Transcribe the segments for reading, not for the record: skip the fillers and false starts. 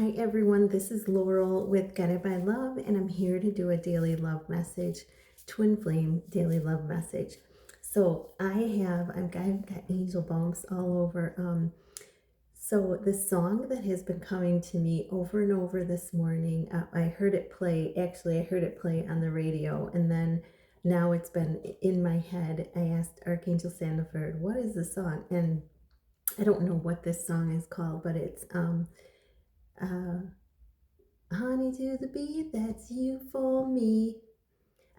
Hi everyone, this is Laurel with Guided by Love, and I'm here to do a daily love message, Twin Flame Daily Love Message. So I've got angel bumps all over. So the song that has been coming to me over and over this morning, I heard it play. Actually, I heard it play on the radio, and then now it's been in my head. I asked Archangel Sandalford, "What is the song?" And I don't know what this song is called, but it's uh, honey to the bee, that's you for me.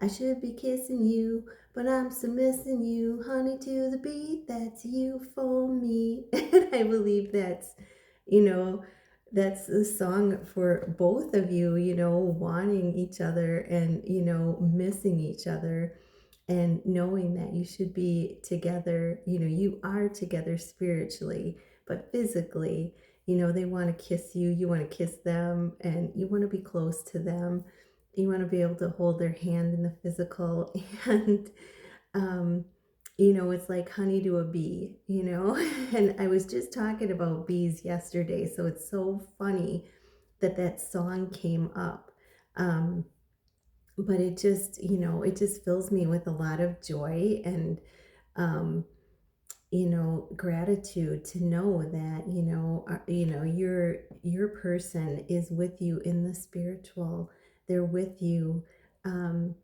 I should be kissing you, but I'm still missing you. Honey to the bee, that's you for me. And I believe you know, that's a song for both of you, wanting each other and, missing each other and knowing that you should be together. You are together spiritually, but physically, they want to kiss you, you want to kiss them, and you want to be close to them. You want to be able to hold their hand in the physical. And um it's like honey to a bee. And I was just talking about bees yesterday, so it's so funny that that song came up. But it just fills me with a lot of joy and um gratitude to know that your person is with you in the spiritual. They're with you, um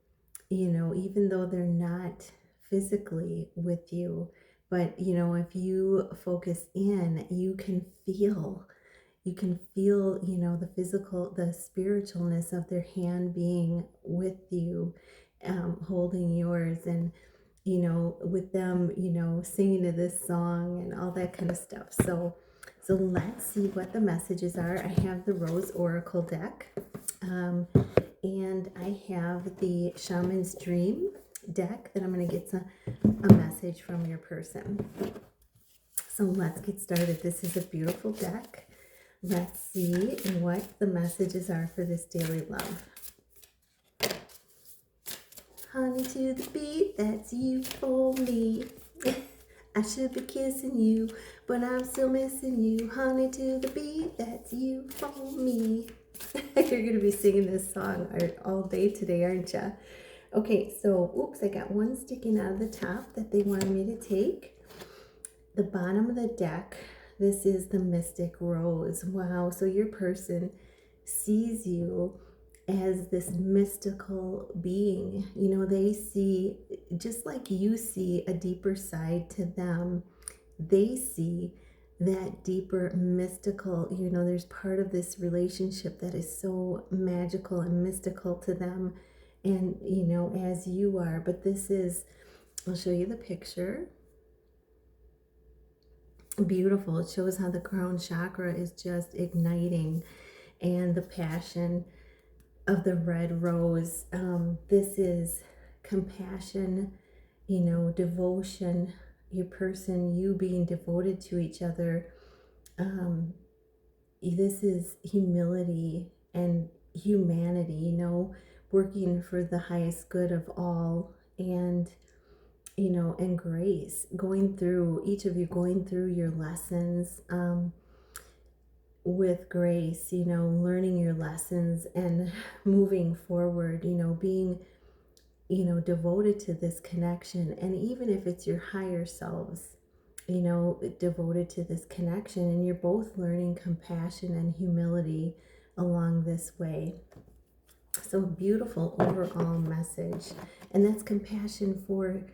even though they're not physically with you. But if you focus in, you can feel the physical, the spiritualness of their hand being with you, holding yours, and with them, singing to this song and all that kind of stuff. So let's see what the messages are. I have the Rose Oracle deck, and I have the Shaman's Dream deck that I'm going to get a message from your person. So let's get started. This is a beautiful deck. Let's see what the messages are for this daily love. Honey to the bee, that's you for me. I should be kissing you, but I'm still missing you. Honey to the bee, that's you for me. You're going to be singing this song all day today, aren't you? Okay, so, oops, I got one sticking out of the top that they wanted me to take. The bottom of the deck, this is the Mystic Rose. Wow, so your person sees you as this mystical being. They see, just like you see a deeper side to them, they see that deeper mystical, there's part of this relationship that is so magical and mystical to them, and as you are. But I'll show you the picture. Beautiful. It shows how the crown chakra is just igniting, and the passion of the red rose. This is compassion, devotion, your person, you being devoted to each other. This is humility and humanity, working for the highest good of all, and grace, each of you going through your lessons, with grace, learning your lessons and moving forward, being, devoted to this connection. And even if it's your higher selves, devoted to this connection, and you're both learning compassion and humility along this way. So beautiful overall message. And that's compassion for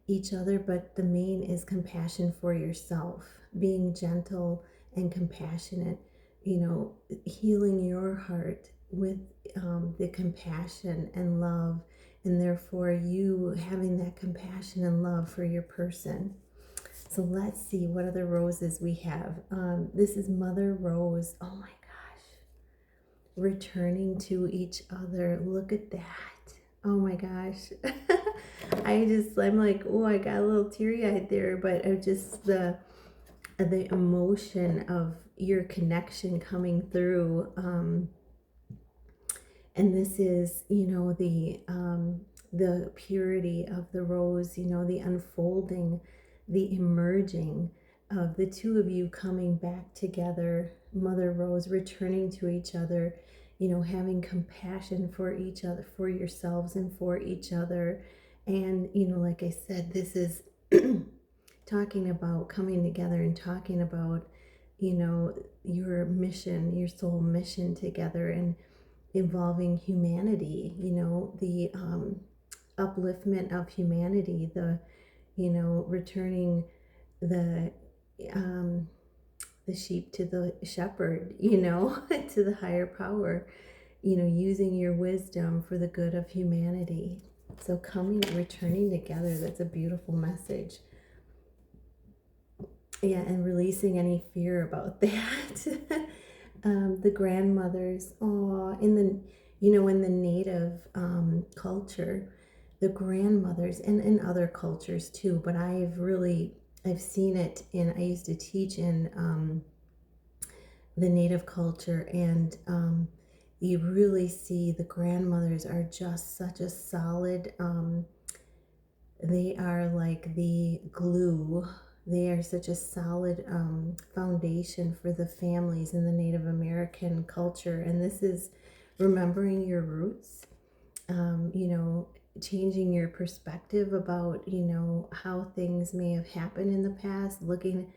each other, but the main is compassion for yourself, being gentle and compassionate, healing your heart with the compassion and love, and therefore you having that compassion and love for your person. So let's see what other roses we have. This is Mother Rose. Oh my gosh. Returning to each other. Look at that. Oh my gosh. I'm like, oh, I got a little teary-eyed there, but I just the emotion of your connection coming through. And this is, the purity of the rose, the unfolding, the emerging of the two of you coming back together, Mother Rose, returning to each other, you know, having compassion for each other, for yourselves and for each other. And, you know, like I said, this is talking about coming together and talking about, you know, your mission, your soul mission together, and involving humanity, you know, the upliftment of humanity, the, you know, returning the um, the sheep to the shepherd, you know, to the higher power, you know, using your wisdom for the good of humanity. So coming, returning together, that's a beautiful message. Yeah, and releasing any fear about that. The grandmothers, in the, you know, in the native culture, the grandmothers, and in other cultures too, but I've seen it I used to teach in the native culture, and you really see the grandmothers are just such a solid, they are like the glue. They are such a solid foundation for the families in the Native American culture. And this is remembering your roots, you know, changing your perspective about, you know, how things may have happened in the past, looking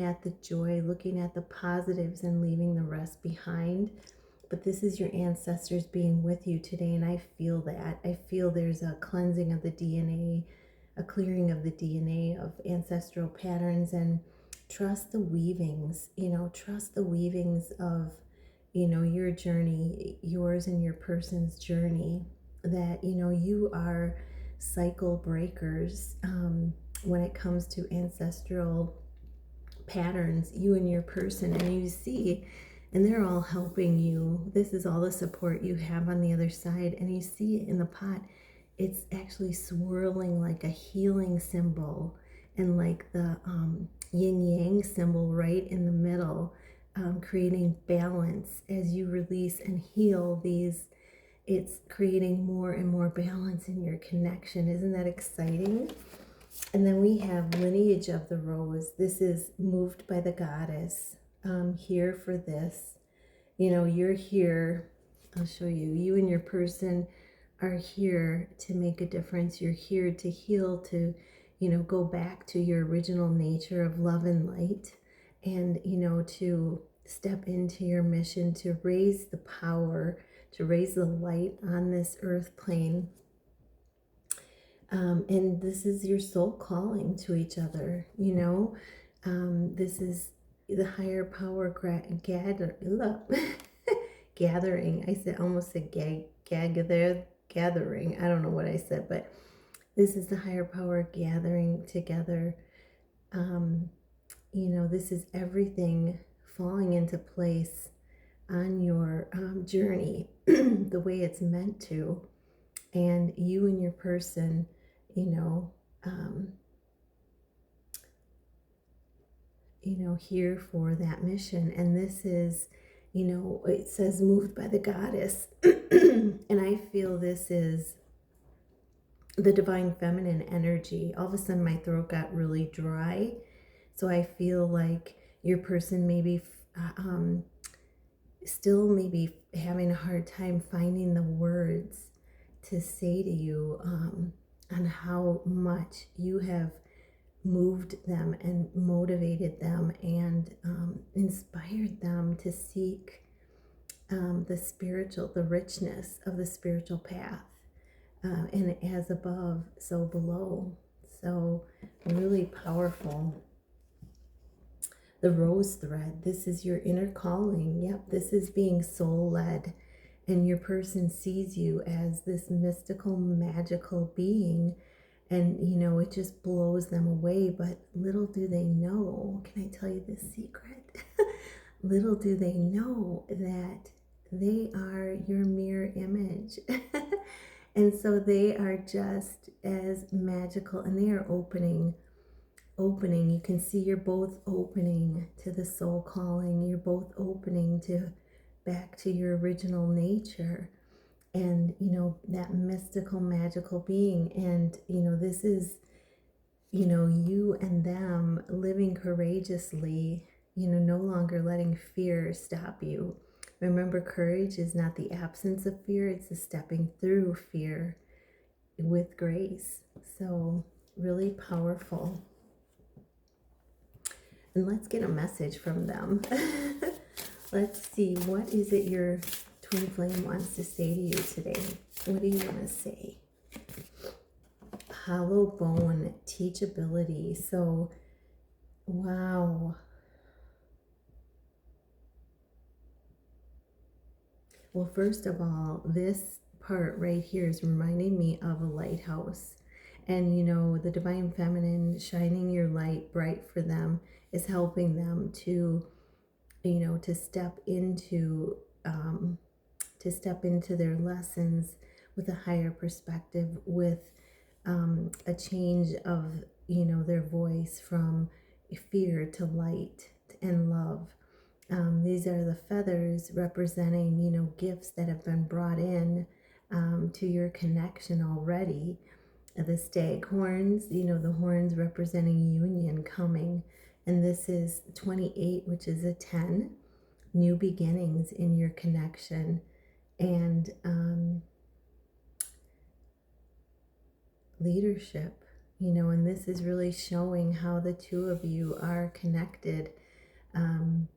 at the joy, looking at the positives, and leaving the rest behind. But this is your ancestors being with you today, and I feel that. I feel there's a cleansing of the DNA, a clearing of the DNA of ancestral patterns, and trust the weavings, you know, trust the weavings of, you know, your journey, yours and your person's journey, that, you know, you are cycle breakers when it comes to ancestral patterns, you and your person, and you see, and they're all helping you. This is all the support you have on the other side, and you see it in the pot. It's actually swirling like a healing symbol, and like the yin yang symbol right in the middle, creating balance as you release and heal these. It's creating more and more balance in your connection. Isn't that exciting? And then we have lineage of the rose. This is moved by the goddess. Here for this. You know, you're here. I'll show you. You and your person are here to make a difference. You're here to heal, to, you know, go back to your original nature of love and light, and, you know, to step into your mission to raise the power, to raise the light on this earth plane. And this is your soul calling to each other, you know. This is the higher power gathering. I said, almost said gathering. I don't know what I said, but this is the higher power gathering together. You know, this is everything falling into place on your journey the way it's meant to. And you and your person, you know, here for that mission. And this is, you know, it says moved by the goddess. And I feel this is the divine feminine energy. All of a sudden my throat got really dry. So I feel like your person maybe still maybe having a hard time finding the words to say to you on how much you have moved them and motivated them and inspired them to seek the richness of the spiritual path. And as above, so below. So really powerful. The rose thread, this is your inner calling. Yep, this is being soul led. And your person sees you as this mystical, magical being. And, you know, it just blows them away. But little do they know, can I tell you this secret? Little do they know that they are your mirror image. And so they are just as magical, and they are opening. You can see you're both opening to the soul calling. You're both opening to back to your original nature, and, you know, that mystical, magical being. And, you know, this is, you know, you and them living courageously, no longer letting fear stop you. Remember, courage is not the absence of fear, it's the stepping through fear with grace. So, really powerful. And let's get a message from them. Let's see, what is it your twin flame wants to say to you today? What do you want to say? Hollow bone, teachability. So, wow. Well, first of all, this part right here is reminding me of a lighthouse. And the divine feminine shining your light bright for them is helping them to, to step into their lessons with a higher perspective, with a change of their voice from fear to light and love. These are the feathers representing gifts that have been brought in to your connection already. The stag horns, the horns representing union coming, and this is 28, which is a 10, new beginnings in your connection. And leadership, and this is really showing how the two of you are connected, and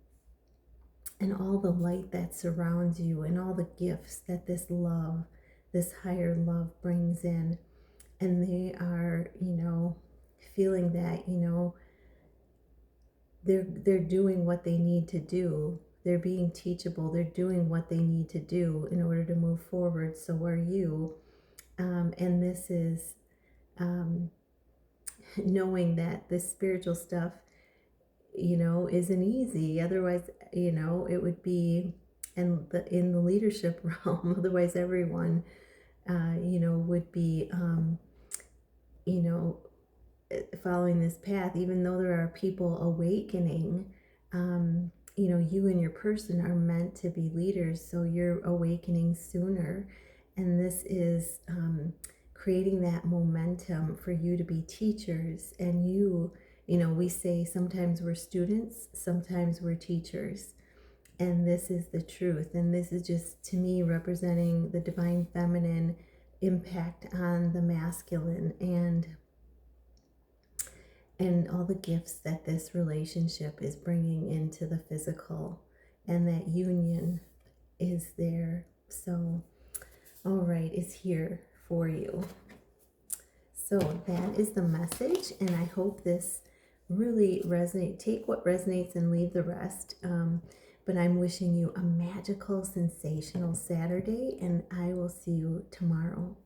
all the light that surrounds you and all the gifts that this love, this higher love brings in. And they are, feeling that, they're doing what they need to do. They're being teachable. They're doing what they need to do in order to move forward. So are you. And this is knowing that this spiritual stuff, isn't easy. Otherwise, it would be in the leadership realm. Otherwise, everyone, would be, following this path. Even though there are people awakening, you and your person are meant to be leaders. So you're awakening sooner. And this is creating that momentum for you to be teachers. And we say sometimes we're students, sometimes we're teachers. And this is the truth. And this is just, to me, representing the divine feminine impact on the masculine, and all the gifts that this relationship is bringing into the physical, and that union is there. So, all right, is here for you. So that is the message, and I hope this really resonates. Take what resonates and leave the rest. But I'm wishing you a magical, sensational Saturday, and I will see you tomorrow.